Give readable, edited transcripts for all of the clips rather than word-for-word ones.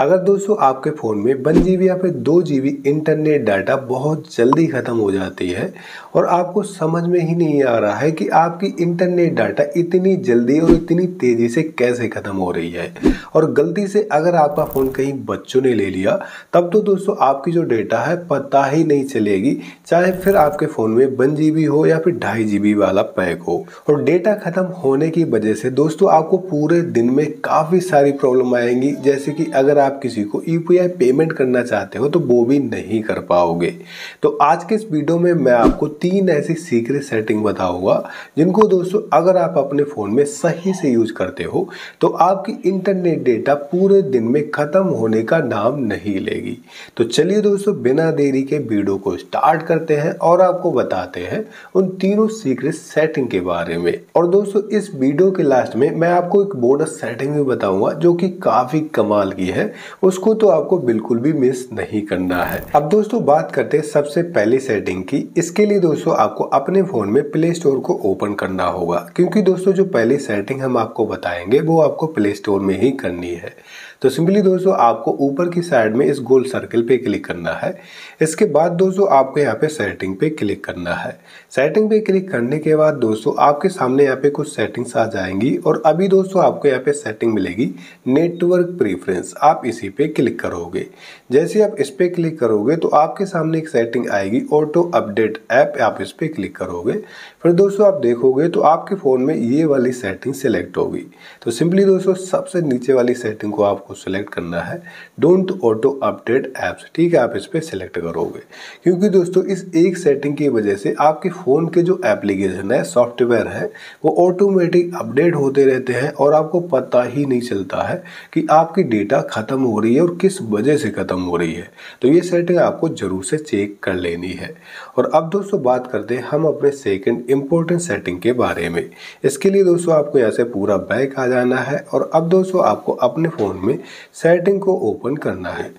अगर दोस्तों आपके फ़ोन में 1 GB या फिर 2 GB इंटरनेट डाटा बहुत जल्दी ख़त्म हो जाती है और आपको समझ में ही नहीं आ रहा है कि आपकी इंटरनेट डाटा इतनी जल्दी और इतनी तेज़ी से कैसे ख़त्म हो रही है, और गलती से अगर आपका फ़ोन कहीं बच्चों ने ले लिया तब तो दोस्तों आपकी जो डेटा है पता ही नहीं चलेगी, चाहे फिर आपके फ़ोन में 1 GB हो या फिर 2.5 GB वाला पैक हो। और डेटा ख़त्म होने की वजह से दोस्तों आपको पूरे दिन में काफ़ी सारी प्रॉब्लम आएंगी, जैसे कि अगर आप किसी को यूपीआई पेमेंट करना चाहते हो तो वो भी नहीं कर पाओगे। तो आज के इस वीडियो में मैं आपको 3 ऐसी सीक्रेट सेटिंग बताऊंगा जिनको दोस्तों अगर आप अपने फ़ोन में सही से यूज करते हो तो आपकी इंटरनेट डेटा पूरे दिन में ख़त्म होने का नाम नहीं लेगी। तो चलिए दोस्तों बिना देरी के वीडियो को स्टार्ट करते हैं और आपको बताते हैं उन तीनों सीक्रेट सेटिंग के बारे में। और दोस्तों इस वीडियो के लास्ट में मैं आपको एक बोनस सेटिंग भी बताऊंगा जो कि काफ़ी कमाल की है, उसको तो आपको बिल्कुल भी मिस नहीं करना है। अब दोस्तों बात करते हैं सबसे पहली सेटिंग की। इसके लिए दोस्तों आपको अपने फ़ोन में प्ले स्टोर को ओपन करना होगा, क्योंकि दोस्तों जो पहली सेटिंग हम आपको बताएंगे वो आपको प्ले स्टोर में ही करनी है। तो सिंपली दोस्तों आपको ऊपर की साइड में इस गोल सर्कल पे क्लिक करना है। इसके बाद दोस्तों आपको यहाँ पे सेटिंग पे क्लिक करना है। सेटिंग पे क्लिक करने के बाद दोस्तों आपके सामने यहाँ पे कुछ सेटिंग्स आ जाएंगी और अभी दोस्तों आपको यहाँ पे सेटिंग मिलेगी नेटवर्क प्रेफरेंस। आप इसी पे क्लिक करोगे। जैसे आप इस पे क्लिक करोगे तो आपके सामने एक सेटिंग आएगी ऑटो अपडेट ऐप, आप इस पे क्लिक करोगे। फिर दोस्तों आप देखोगे तो आपके फ़ोन में ये वाली सेटिंग सिलेक्ट होगी। तो सिंपली दोस्तों सबसे नीचे वाली सेटिंग को आपको सिलेक्ट करना है, डोंट ऑटो अपडेट ऐप्स। ठीक है, आप इस पे सिलेक्ट करोगे, क्योंकि दोस्तों इस एक सेटिंग की वजह से आपके फ़ोन के जो एप्लीकेशन है, सॉफ्टवेयर है, वो ऑटोमेटिक अपडेट होते रहते हैं और आपको पता ही नहीं चलता है कि आपकी डेटा ख़त्म हो रही है और किस वजह से ख़त्म हो रही है। तो ये सेटिंग आपको ज़रूर से चेक कर लेनी है। और अब दोस्तों बात करते हैं हम अपने सेकंड इम्पोर्टेंट सेटिंग के बारे में। इसके लिए दोस्तों आपको यहाँ से पूरा बैक आ जाना है और अब दोस्तों आपको अपने फ़ोन में सेटिंग को ओपन करना है।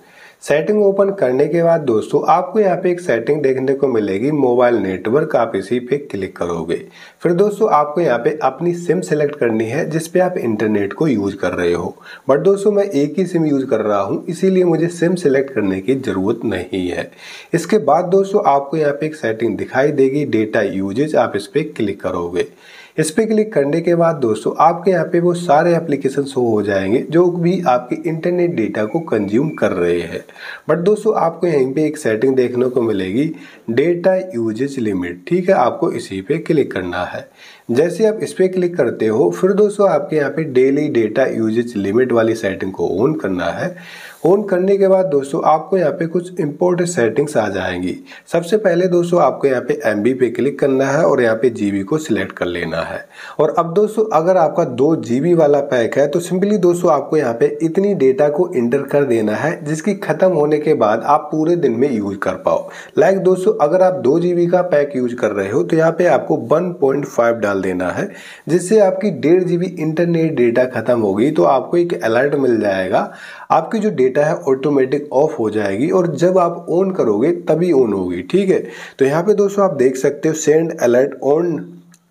सेटिंग ओपन करने के बाद दोस्तों आपको यहाँ पे एक सेटिंग देखने को मिलेगी मोबाइल नेटवर्क, आप इसी पे क्लिक करोगे। फिर दोस्तों आपको यहाँ पे अपनी सिम सेलेक्ट करनी है जिस पे आप इंटरनेट को यूज कर रहे हो। बट दोस्तों मैं एक ही सिम यूज कर रहा हूँ, इसीलिए मुझे सिम सेलेक्ट करने की ज़रूरत नहीं है। इसके बाद दोस्तों आपको यहाँ पे एक सेटिंग दिखाई देगी डेटा यूजेज, आप इस पे क्लिक करोगे। इस पे क्लिक करने के बाद दोस्तों आपके यहाँ पे वो सारे एप्लीकेशन शो हो जाएंगे जो भी आपके इंटरनेट डेटा को कंज्यूम कर रहे हैं। बट दोस्तों आपको यहीं पे एक सेटिंग देखने को मिलेगी डेटा यूजेज लिमिट। ठीक है, आपको इसी पे क्लिक करना है। जैसे आप इस पे क्लिक करते हो फिर दोस्तों आपके यहाँ पे डेली डेटा यूजेज लिमिट वाली सेटिंग को ऑन करना है। ऑन करने के बाद दोस्तों आपको यहाँ पे कुछ इंपॉर्टेंट सेटिंग्स आ जाएंगी। सबसे पहले दोस्तों आपको यहाँ पे MB पे क्लिक करना है और यहाँ पे GB को सिलेक्ट कर लेना है। और अब दोस्तों अगर आपका 2 GB वाला पैक है तो सिंपली दोस्तों आपको यहाँ पे इतनी डेटा को इंटर कर देना है जिसकी खत्म होने के बाद आप पूरे दिन में यूज कर पाओ। लाइक दोस्तों अगर आप 2 GB का पैक यूज कर रहे हो तो यहाँ पे आपको 1.5 डाल देना है, जिससे आपकी 1.5 GB इंटरनेट डेटा खत्म होगी तो आपको एक अलर्ट मिल जाएगा, आपकी जो डेटा है ऑटोमेटिक ऑफ हो जाएगी और जब आप ऑन करोगे तभी ऑन होगी। ठीक है, तो यहाँ पे दोस्तों आप देख सकते हो send alert on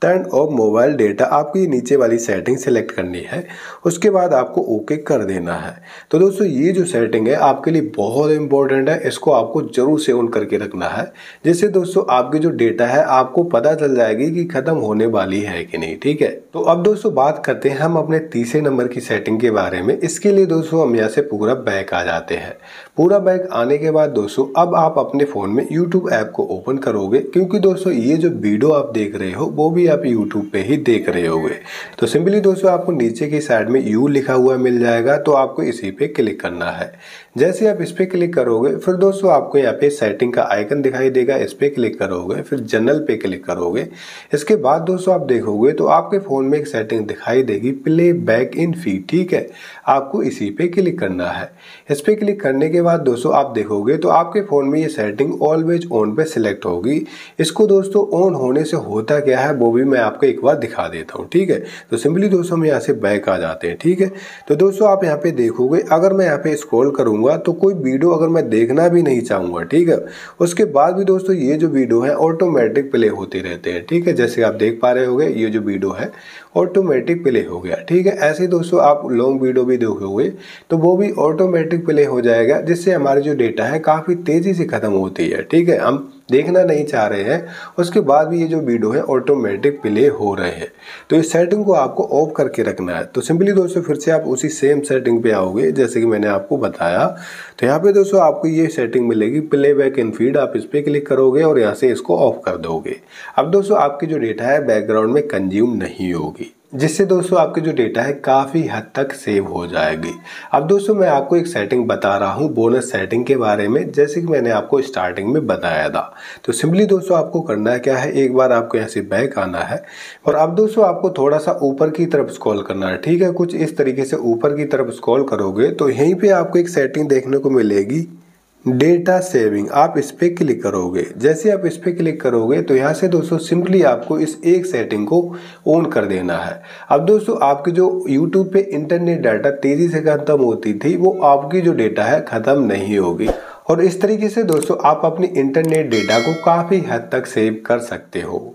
turn off mobile data, आपको ये नीचे वाली सेटिंग सेलेक्ट करनी है। उसके बाद आपको ओके कर देना है। तो दोस्तों ये जो सेटिंग है आपके लिए बहुत इंपॉर्टेंट है, इसको आपको जरूर से ऑन करके रखना है, जिससे दोस्तों आपकी जो डेटा है आपको पता चल जाएगी कि खत्म होने वाली है कि नहीं। ठीक है, तो अब दोस्तों बात करते हैं हम अपने तीसरे नंबर की सेटिंग के बारे में। इसके लिए दोस्तों हम यहाँ से पूरा बैक आ जाते हैं। पूरा बैक आने के बाद दोस्तों अब आप अपने फ़ोन में YouTube ऐप को ओपन करोगे, क्योंकि दोस्तों ये जो वीडियो आप देख रहे हो वो भी आप YouTube पे ही देख रहे होगे। तो सिंपली दोस्तों आपको नीचे की साइड में यू लिखा हुआ मिल जाएगा, तो आपको इसी पे क्लिक करना है। जैसे आप इस पे क्लिक करोगे फिर दोस्तों आपको यहाँ पे सेटिंग का आइकन दिखाई देगा, इस पे क्लिक करोगे, फिर जनरल पे क्लिक करोगे। इसके बाद दोस्तों आप देखोगे तो आपके फ़ोन में एक सेटिंग दिखाई देगी प्ले बैक इन फीड। ठीक है, आपको इसी पे क्लिक करना है। इस पे क्लिक करने के बाद दोस्तों आप देखोगे तो आपके फ़ोन में ये सेटिंग ऑलवेज ऑन पे सिलेक्ट होगी। इसको दोस्तों ऑन होने से होता क्या है वो भी भी मैं आपको एक बार दिखा देता हूँ। ठीक है, तो सिंपली दोस्तों हम यहाँ से बैक आ जाते हैं। ठीक है, तो दोस्तों आप यहाँ पे देखोगे, अगर मैं यहाँ पे स्क्रॉल करूंगा तो कोई वीडियो अगर मैं देखना भी नहीं चाहूँगा, ठीक है, उसके बाद भी दोस्तों ये जो वीडियो है ऑटोमेटिक प्ले होते रहते हैं। ठीक है, जैसे आप देख पा रहे होगे ये जो वीडियो है ऑटोमेटिक प्ले हो गया। ठीक है, ऐसे दोस्तों आप लॉन्ग वीडियो भी देखोगे तो वो भी ऑटोमेटिक प्ले हो जाएगा, जिससे हमारी जो डेटा है काफ़ी तेज़ी से ख़त्म होती है। ठीक है, हम देखना नहीं चाह रहे हैं उसके बाद भी ये जो वीडियो है ऑटोमेटिक प्ले हो रहे हैं। तो इस सेटिंग को आपको ऑफ करके रखना है। तो सिंपली दोस्तों फिर से आप उसी सेम सेटिंग पे आओगे जैसे कि मैंने आपको बताया। तो यहाँ पे दोस्तों आपको ये सेटिंग मिलेगी प्लेबैक इन फीड, आप इस पर क्लिक करोगे और यहाँ से इसको ऑफ कर दोगे। अब दोस्तों आपकी जो डेटा है बैकग्राउंड में कंज्यूम नहीं होगी, जिससे दोस्तों आपके जो डेटा है काफ़ी हद तक सेव हो जाएगी। अब दोस्तों मैं आपको एक सेटिंग बता रहा हूँ बोनस सेटिंग के बारे में, जैसे कि मैंने आपको स्टार्टिंग में बताया था। तो सिंपली दोस्तों आपको करना है क्या है, एक बार आपको यहाँ से बैक आना है और अब दोस्तों आपको थोड़ा सा ऊपर की तरफ स्क्रॉल करना है। ठीक है, कुछ इस तरीके से ऊपर की तरफ स्क्रॉल करोगे तो यहीं पर आपको एक सेटिंग देखने को मिलेगी डेटा सेविंग, आप इस पे क्लिक करोगे। जैसे आप इस पे क्लिक करोगे तो यहाँ से दोस्तों सिंपली आपको इस एक सेटिंग को ऑन कर देना है। अब दोस्तों आपके जो YouTube पे इंटरनेट डाटा तेजी से खत्म होती थी वो आपकी जो डेटा है खत्म नहीं होगी। और इस तरीके से दोस्तों आप अपनी इंटरनेट डेटा को काफ़ी हद तक सेव कर सकते हो।